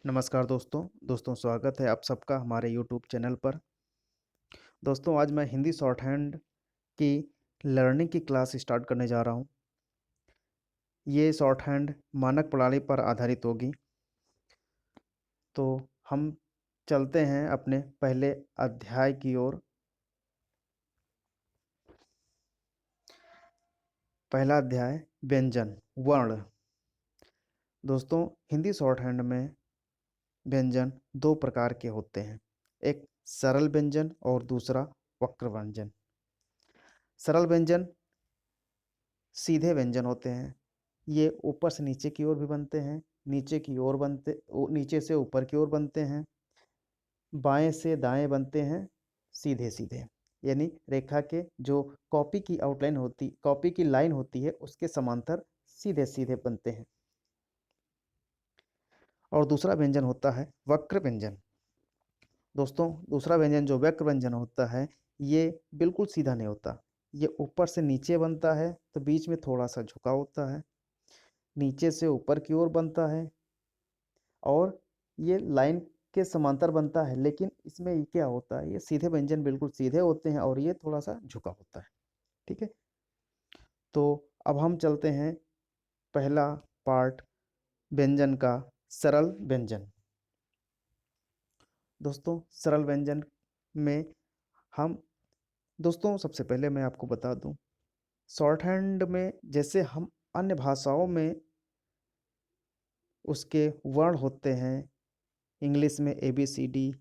नमस्कार दोस्तों स्वागत है आप सबका हमारे यूट्यूब चैनल पर। दोस्तों आज मैं हिंदी शॉर्ट हैंड की लर्निंग की क्लास स्टार्ट करने जा रहा हूँ। ये शॉर्ट हैंड मानक प्रणाली पर आधारित होगी। तो हम चलते हैं अपने पहले अध्याय की ओर। पहला अध्याय व्यंजन वर्ण। दोस्तों हिंदी शॉर्ट हैंड में व्यंजन दो प्रकार के होते हैं, एक सरल व्यंजन और दूसरा वक्र व्यंजन। सरल व्यंजन सीधे व्यंजन होते हैं। ये ऊपर से नीचे की ओर भी बनते हैं, नीचे से ऊपर की ओर बनते हैं, बाएं से दाएं बनते हैं, सीधे सीधे यानी रेखा के जो कॉपी की लाइन होती है उसके समांतर सीधे सीधे बनते हैं। और दूसरा व्यंजन होता है वक्र व्यंजन। दोस्तों दूसरा व्यंजन जो वक्र व्यंजन होता है ये बिल्कुल सीधा नहीं होता। ये ऊपर से नीचे बनता है तो बीच में थोड़ा सा झुकाव होता है, नीचे से ऊपर की ओर बनता है और ये लाइन के समांतर बनता है। लेकिन इसमें ये क्या होता है, ये सीधे व्यंजन बिल्कुल सीधे होते हैं और ये थोड़ा सा झुका होता है। ठीक है, तो अब हम चलते हैं पहला पार्ट व्यंजन का, सरल व्यंजन। दोस्तों सरल व्यंजन में हम दोस्तों सबसे पहले मैं आपको बता दूं, शॉर्ट हैंड में जैसे हम अन्य भाषाओं में उसके वर्ण होते हैं, इंग्लिश में ABCD,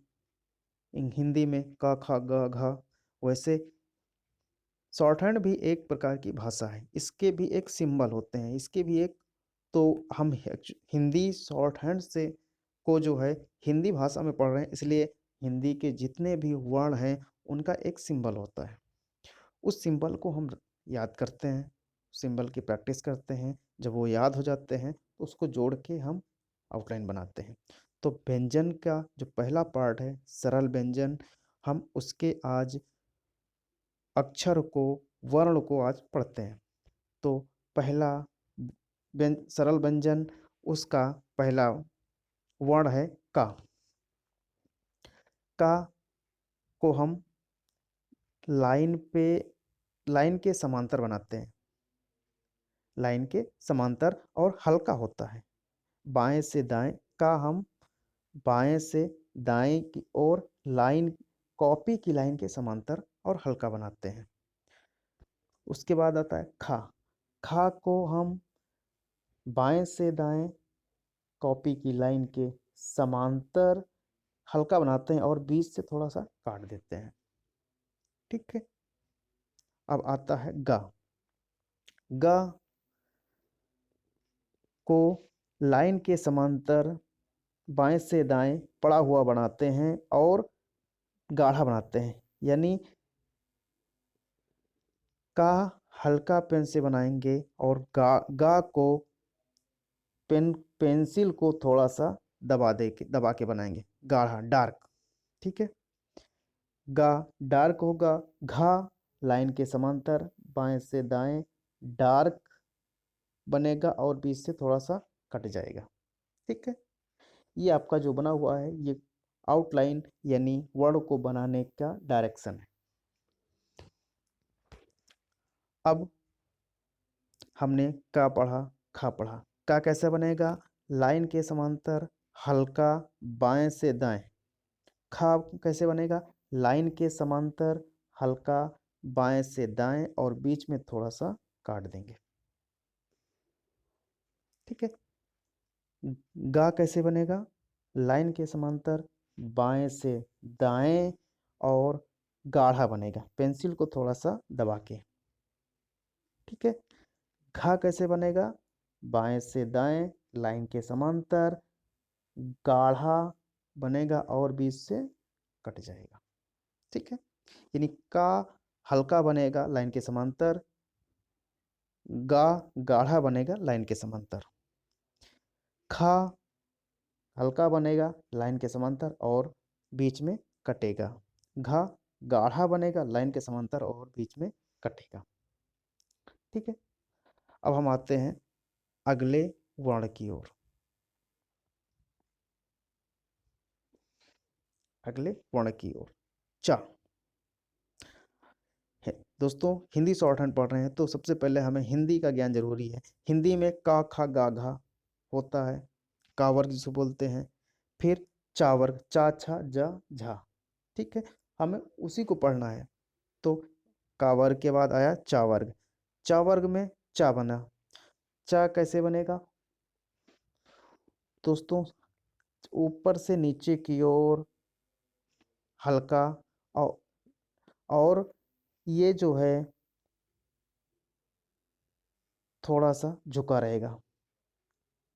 हिंदी में क ख ग घ, वैसे शॉर्ट हैंड भी एक प्रकार की भाषा है। इसके भी एक सिंबल होते हैं, इसके भी एक, तो हम हिंदी शॉर्ट हैंड से को जो है हिंदी भाषा में पढ़ रहे हैं, इसलिए हिंदी के जितने भी वर्ण हैं उनका एक सिंबल होता है। उस सिंबल को हम याद करते हैं, सिंबल की प्रैक्टिस करते हैं। जब वो याद हो जाते हैं तो उसको जोड़ के हम आउटलाइन बनाते हैं। तो व्यंजन का जो पहला पार्ट है सरल व्यंजन, हम उसके आज अक्षर को, वर्ण को आज पढ़ते हैं। तो पहला सरल व्यंजन, उसका पहला वर्ण है का। का को हम लाइन पे लाइन के समांतर बनाते हैं, लाइन के समांतर और हल्का होता है। बाएं से दाएं का हम बाएं से दाएं की ओर लाइन, कॉपी की लाइन के समांतर और हल्का बनाते हैं। उसके बाद आता है खा। खा को हम बाएं से दाएं कॉपी की लाइन के समांतर हल्का बनाते हैं और बीच से थोड़ा सा काट देते हैं। ठीक है, अब आता है गा। गा को लाइन के समांतर बाएं से दाएं पड़ा हुआ बनाते हैं और गाढ़ा बनाते हैं, यानी का हल्का पेन से बनाएंगे और गा को पेंसिल को थोड़ा सा दबा के बनाएंगे, गाढ़ा डार्क। ठीक है, गा डार्क होगा। घा लाइन के समांतर बाएं से दाएं डार्क बनेगा और बीच से थोड़ा सा कट जाएगा। ठीक है, ये आपका जो बना हुआ है ये आउटलाइन यानी वर्ड को बनाने का डायरेक्शन है। अब हमने का पढ़ा, खा पढ़ा। का कैसे बनेगा, लाइन के समांतर हल्का बाएं से दाएं। खा कैसे बनेगा, लाइन के समांतर हल्का बाएं से दाएं और बीच में थोड़ा सा काट देंगे। ठीक है, गा कैसे बनेगा, लाइन के समांतर बाएं से दाएं और गाढ़ा बनेगा पेंसिल को थोड़ा सा दबा के। ठीक है, घा कैसे बनेगा, बाएं से दाएं लाइन के समांतर गाढ़ा बनेगा और बीच से कट जाएगा। ठीक है, यानी का हल्का बनेगा लाइन के समांतर, गा गाढ़ा बनेगा लाइन के समांतर, खा हल्का बनेगा लाइन के समांतर और बीच में कटेगा, घा गाढ़ा बनेगा लाइन के समांतर और बीच में कटेगा। ठीक है, अब हम आते हैं अगले वर्ण की ओर। अगले वर्ण की ओर। चा है। दोस्तों हिंदी शॉर्ट हैंड पढ़ रहे हैं तो सबसे पहले हमें हिंदी का ज्ञान जरूरी है। हिंदी में का खा गा घा होता है, का वर्ग जिसे बोलते हैं। फिर चा वर्ग, चा छा जा झा। ठीक है, हमें उसी को पढ़ना है। तो का वर्ग के बाद आया चा वर्ग। चा वर्ग में चा बना। चा कैसे बनेगा दोस्तों? ऊपर से नीचे की ओर हल्का, और, और ये जो है थोड़ा सा झुका रहेगा।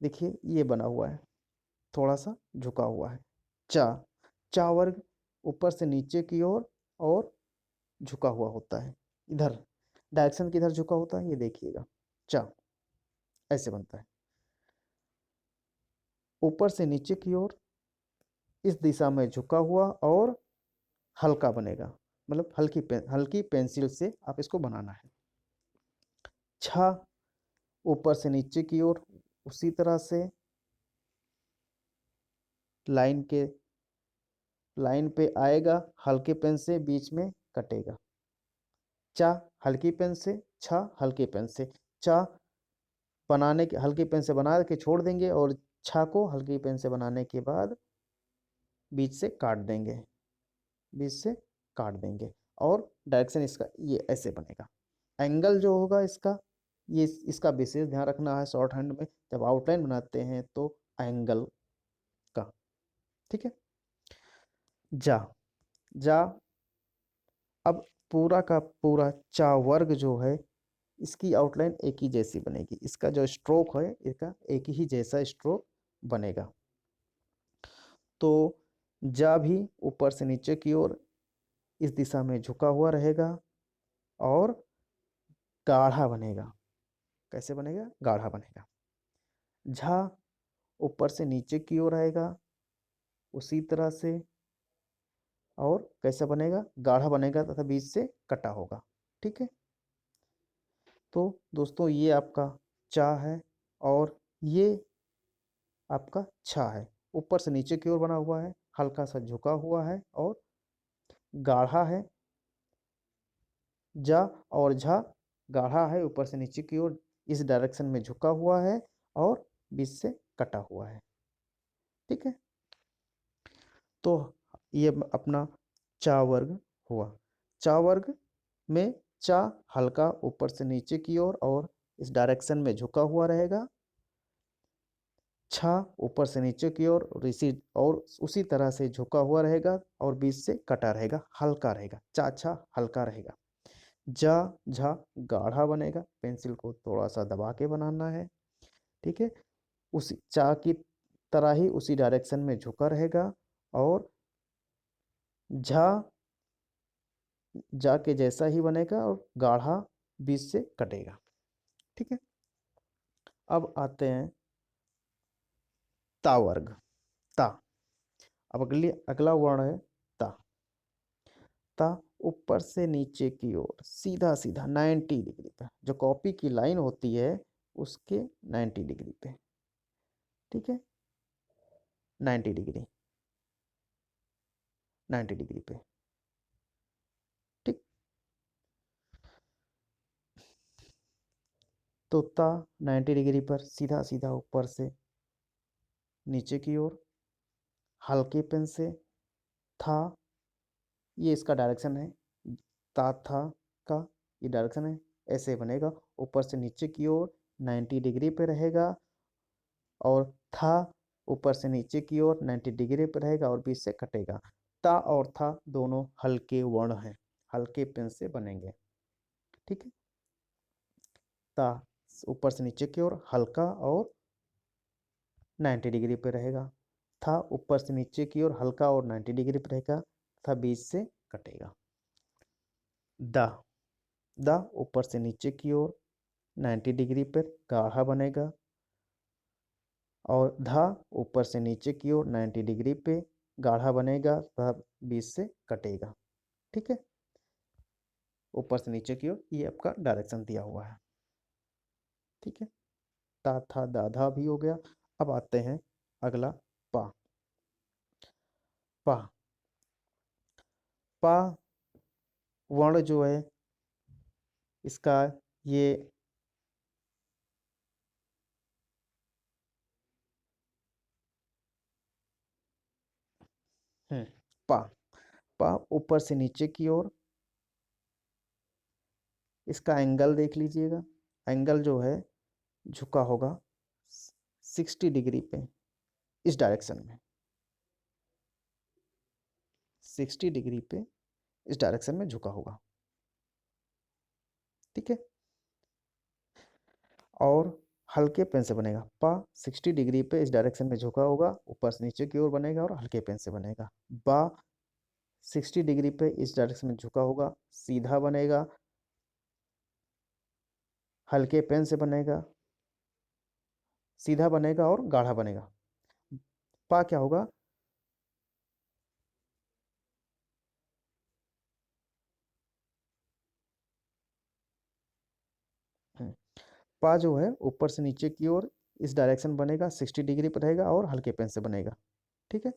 देखिए ये बना हुआ है, थोड़ा सा झुका हुआ है। चा, चा वर्ग ऊपर से नीचे की ओर और झुका हुआ होता है। इधर डायरेक्शन किधर झुका होता है ये देखिएगा। चा ऐसे बनता है, ऊपर से नीचे की ओर इस दिशा में झुका हुआ और हल्का बनेगा। मतलब हल्की पेंसिल से आप इसको बनाना है। छा ऊपर से नीचे की ओर उसी तरह से लाइन पे आएगा, हल्के पेन से बीच में कटेगा। चा हल्की पेन से, छा हल्के पेन से। चा बनाने के हल्की पेन से बना के छोड़ देंगे और छा को हल्की पेन से बनाने के बाद बीच से काट देंगे, बीच से काट देंगे। और डायरेक्शन इसका ये ऐसे बनेगा। एंगल जो होगा इसका, ये इसका विशेष ध्यान रखना है शॉर्ट हैंड में जब आउटलाइन बनाते हैं तो एंगल का। ठीक है, जा, जा अब पूरा का पूरा चा वर्ग जो है इसकी आउटलाइन एक ही जैसी बनेगी। इसका जो स्ट्रोक है इसका एक ही जैसा स्ट्रोक बनेगा। तो जा भी ऊपर से नीचे की ओर इस दिशा में झुका हुआ रहेगा और गाढ़ा बनेगा। कैसे बनेगा? गाढ़ा बनेगा। झा ऊपर से नीचे की ओर आएगा उसी तरह से, और कैसा बनेगा? गाढ़ा बनेगा तथा बीच से कटा होगा। ठीक है, तो दोस्तों ये आपका चा है और ये आपका छा है। ऊपर से नीचे की ओर बना हुआ है, हल्का सा झुका हुआ है और गाढ़ा है। जा और झा गाढ़ा है, ऊपर से नीचे की ओर इस डायरेक्शन में झुका हुआ है और बीच से कटा हुआ है। ठीक है, तो ये अपना चा वर्ग हुआ। चा वर्ग में चा हल्का ऊपर से नीचे की ओर और इस डायरेक्शन में झुका हुआ रहेगा। छा ऊपर से नीचे की ओर और उसी तरह से झुका हुआ रहेगा और बीच से कटा रहेगा, हल्का रहेगा। चा छा हल्का रहेगा। जा झा गाढ़ा बनेगा, पेंसिल को थोड़ा सा दबा के बनाना है। ठीक है, उसी चा की तरह ही उसी डायरेक्शन में झुका रहेगा और झा जा के जैसा ही बनेगा और गाढ़ा बीच से कटेगा। ठीक है, अब आते हैं ता वर्ग। ता, अब अगला वर्ण है ता। ता ऊपर से नीचे की ओर सीधा सीधा 90 डिग्री पे, जो कॉपी की लाइन होती है उसके 90 डिग्री पे। ठीक है, 90 डिग्री, 90 डिग्री पे। ठीक, तो ता 90 डिग्री पर सीधा सीधा ऊपर से नीचे की ओर हल्के पेन से था, ये इसका डायरेक्शन है। ता था का ये डायरेक्शन है, ऐसे बनेगा। ऊपर से नीचे की ओर 90 डिग्री पे रहेगा और था ऊपर से नीचे की ओर 90 डिग्री पे रहेगा और बीच से कटेगा। ता और था दोनों हल्के वर्ण हैं, हल्के पेन से बनेंगे। ठीक है, ता ऊपर से नीचे की ओर हल्का और 90 डिग्री पे रहेगा। था ऊपर से नीचे की ओर हल्का और 90 डिग्री पे रहेगा तथा बीच से कटेगा। दा, दा ऊपर से नीचे की ओर 90 डिग्री पर गाढ़ा बनेगा और धा ऊपर से नीचे की ओर 90 डिग्री पे गाढ़ा बनेगा तथा बीच से कटेगा। ठीक है, ऊपर से नीचे की ओर ये आपका डायरेक्शन दिया हुआ है। ठीक है, ता था दाधा भी हो गया। अब आते हैं अगला पा। पा पा वर्ण जो है इसका ये हम्म, पा पा ऊपर से नीचे की ओर, इसका एंगल देख लीजिएगा। एंगल जो है झुका होगा 60 डिग्री पे, इस डायरेक्शन में 60 डिग्री पे इस डायरेक्शन में झुका होगा। ठीक है। और हल्के पेन से बनेगा। पा 60 डिग्री पे इस डायरेक्शन में झुका होगा, ऊपर से नीचे की ओर बनेगा और हल्के पेन से बनेगा। बा 60 डिग्री पे इस डायरेक्शन में झुका होगा, सीधा बनेगा, हल्के पेन से बनेगा, सीधा बनेगा और गाढ़ा बनेगा। पा क्या होगा, हम्म, पा जो है ऊपर से नीचे की ओर इस डायरेक्शन बनेगा, 60 डिग्री पर रहेगा और हल्के पेन से बनेगा। ठीक है।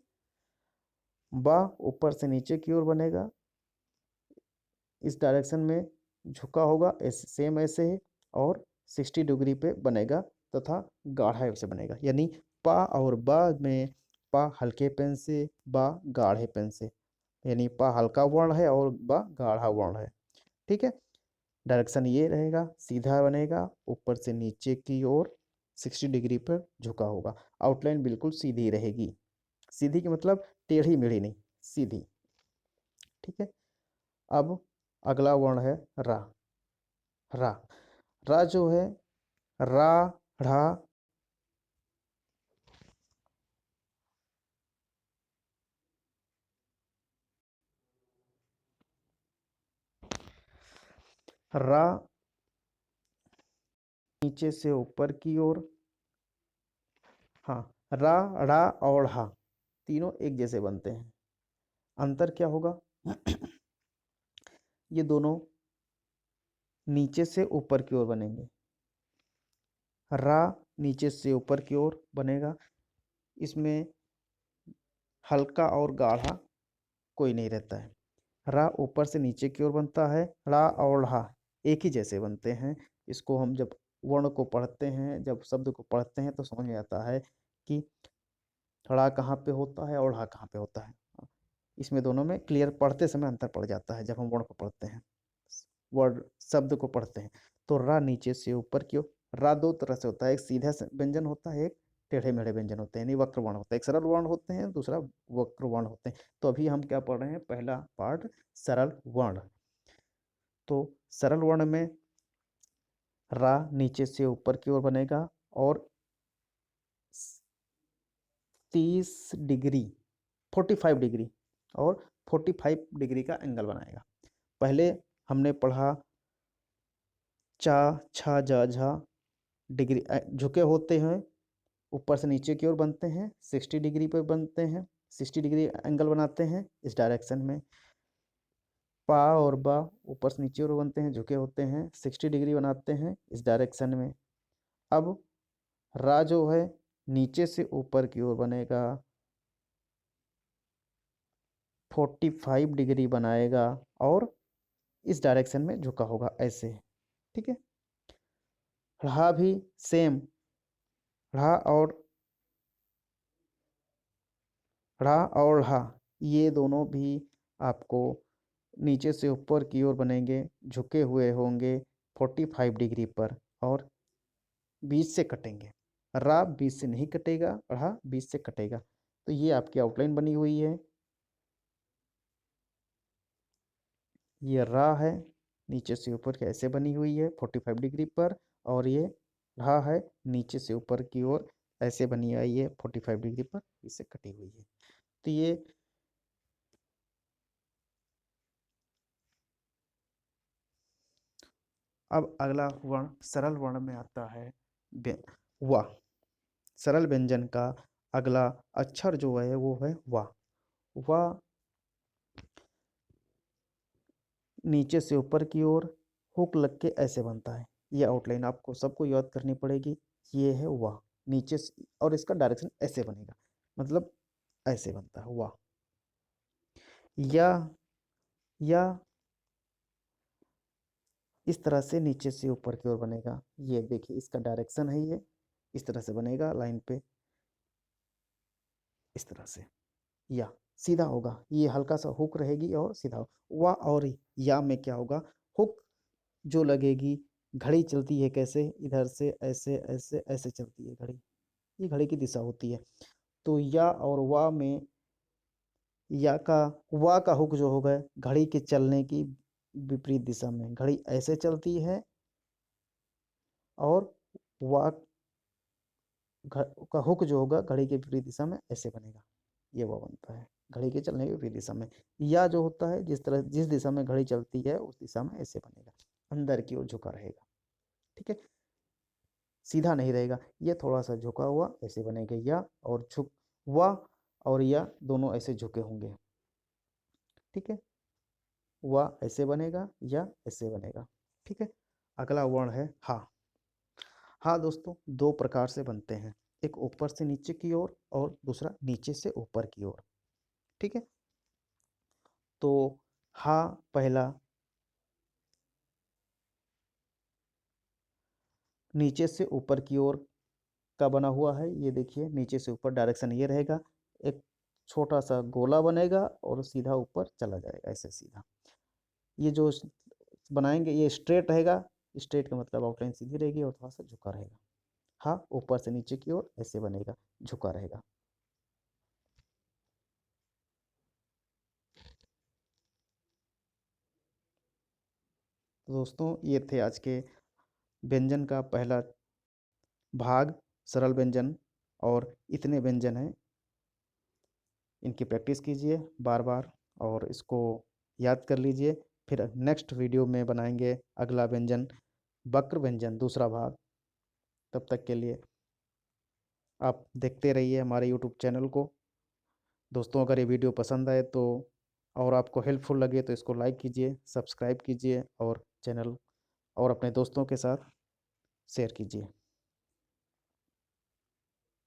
बा ऊपर से नीचे की ओर बनेगा, इस डायरेक्शन में झुका होगा, ऐसे सेम ऐसे ही, और 60 डिग्री पे बनेगा तथा गाढ़ा से बनेगा। यानी पा और बा में पा हल्के पेन से, बा गाढ़े पेन से, यानी पा हल्का वर्ण है और बा गाढ़ा वर्ण है। ठीक है। डायरेक्शन ये रहेगा, सीधा बनेगा, ऊपर से नीचे की ओर 60 डिग्री पर झुका होगा। आउटलाइन बिल्कुल सीधी रहेगी। सीधी की मतलब टेढ़ी मेढ़ी नहीं, सीधी। ठीक है। अब अगला वर्ण है रा। रा रा जो है रा, ढ़ा, रा नीचे से ऊपर की ओर। हाँ, रा, ढ़ा और ढ़ा तीनों एक जैसे बनते हैं। अंतर क्या होगा? ये दोनों नीचे से ऊपर की ओर बनेंगे। रा नीचे से ऊपर की ओर बनेगा, इसमें हल्का और गाढ़ा कोई नहीं रहता है। रा ऊपर से नीचे की ओर बनता है, ड़ा और ढ़ा एक ही जैसे बनते हैं। इसको हम जब वर्ण को पढ़ते हैं, जब शब्द को पढ़ते हैं तो समझ में आता है कि ड़ा कहाँ पे होता है और ढ़ा कहाँ पे होता है। इसमें दोनों में क्लियर पढ़ते समय अंतर पड़ जाता है जब हम वर्ण को पढ़ते हैं, वर्ड शब्द को पढ़ते हैं। तो रा नीचे से ऊपर की ओर। रा दो तरह से होता है, एक सीधा व्यंजन होता है, एक टेढ़े मेढ़े व्यंजन होते हैं, यानी वक्र वर्ण होता है। एक सरल वर्ण होते हैं, दूसरा वक्र वर्ण होते हैं। तो अभी हम क्या पढ़ रहे हैं? पहला पार्ट सरल वर्ण। तो सरल वर्ण में रा नीचे से ऊपर की ओर बनेगा और 30 डिग्री, 45 डिग्री और 45 डिग्री का एंगल बनाएगा। पहले हमने पढ़ा चा, छा, जा, झा, डिग्री झुके होते हैं, ऊपर से नीचे की ओर बनते हैं, 60 डिग्री पर बनते हैं, 60 डिग्री एंगल बनाते हैं इस डायरेक्शन में। पा और बा ऊपर से नीचे ओर बनते हैं, झुके होते हैं, 60 डिग्री बनाते हैं इस डायरेक्शन में। अब रा जो है नीचे से ऊपर की ओर बनेगा, 45 डिग्री बनाएगा और इस डायरेक्शन में झुका होगा ऐसे। ठीक है। ढ़ा भी सेम, ढ़ा और ढ़ा और ढ़ा ये दोनों भी आपको नीचे से ऊपर की ओर बनेंगे, झुके हुए होंगे 45 डिग्री पर और बीच से कटेंगे। रा बीच से नहीं कटेगा, ढ़ा बीच से कटेगा। तो ये आपकी आउटलाइन बनी हुई है। ये रा है, नीचे से ऊपर की ऐसे बनी हुई है 45 डिग्री पर, और ये ढ़ा है, नीचे से ऊपर की ओर ऐसे बनी आई है 45 डिग्री पर, इससे कटी हुई है। तो ये अब अगला वर्ण सरल वर्ण में आता है वा। सरल व्यंजन का अगला अक्षर जो है वो है वा। वा नीचे से ऊपर की ओर हुक लग के ऐसे बनता है। ये आउटलाइन आपको सबको याद करनी पड़ेगी। ये है वा, नीचे से, और इसका डायरेक्शन ऐसे बनेगा, मतलब ऐसे बनता है वा। या या इस तरह से नीचे से ऊपर की ओर बनेगा। ये देखिए इसका डायरेक्शन है, ये इस तरह से बनेगा लाइन पे, इस तरह से, या सीधा होगा, ये हल्का सा हुक रहेगी और सीधा वा और या में क्या होगा, हुक जो लगेगी, घड़ी चलती है कैसे, इधर से ऐसे ऐसे ऐसे चलती है घड़ी, ये घड़ी की दिशा होती है। तो या और वा में, या का वा का हुक जो होगा घड़ी के चलने की विपरीत दिशा में, घड़ी ऐसे चलती है, और वा का हुक जो होगा घड़ी के विपरीत दिशा में ऐसे बनेगा, ये वो बनता है घड़ी के चलने के विपरीत दिशा में। या जो होता है जिस दिशा में घड़ी चलती है उस दिशा में ऐसे बनेगा, अंदर की ओर झुका रहेगा। ठीक है, सीधा नहीं रहेगा, ये थोड़ा सा झुका हुआ ऐसे बनेगा, या और झुक वा और या दोनों ऐसे झुके होंगे। ठीक है, वा ऐसे बनेगा, या ऐसे बनेगा। ठीक है, अगला वर्ण है हा। हाँ दोस्तों, दो प्रकार से बनते हैं, एक ऊपर से नीचे की ओर और दूसरा नीचे से ऊपर की ओर। ठीक है, तो हा पहला नीचे से ऊपर की ओर का बना हुआ है, ये देखिए नीचे से ऊपर डायरेक्शन ये रहेगा, एक छोटा सा गोला बनेगा और सीधा ऊपर चला जाएगा ऐसे सीधा। ये जो बनाएंगे ये स्ट्रेट रहेगा, स्ट्रेट का मतलब आउटलाइन सीधी रहेगी और थोड़ा सा झुका रहेगा। हाँ, ऊपर से नीचे की ओर ऐसे बनेगा, झुका रहेगा। तो दोस्तों ये थे आज के व्यंजन का पहला भाग, सरल व्यंजन, और इतने व्यंजन हैं, इनकी प्रैक्टिस कीजिए बार बार और इसको याद कर लीजिए। फिर नेक्स्ट वीडियो में बनाएंगे अगला व्यंजन, वक्र व्यंजन दूसरा भाग। तब तक के लिए आप देखते रहिए हमारे यूट्यूब चैनल को। दोस्तों अगर ये वीडियो पसंद आए तो, और आपको हेल्पफुल लगे तो इसको लाइक कीजिए, सब्सक्राइब कीजिए और चैनल और अपने दोस्तों के साथ शेयर कीजिए।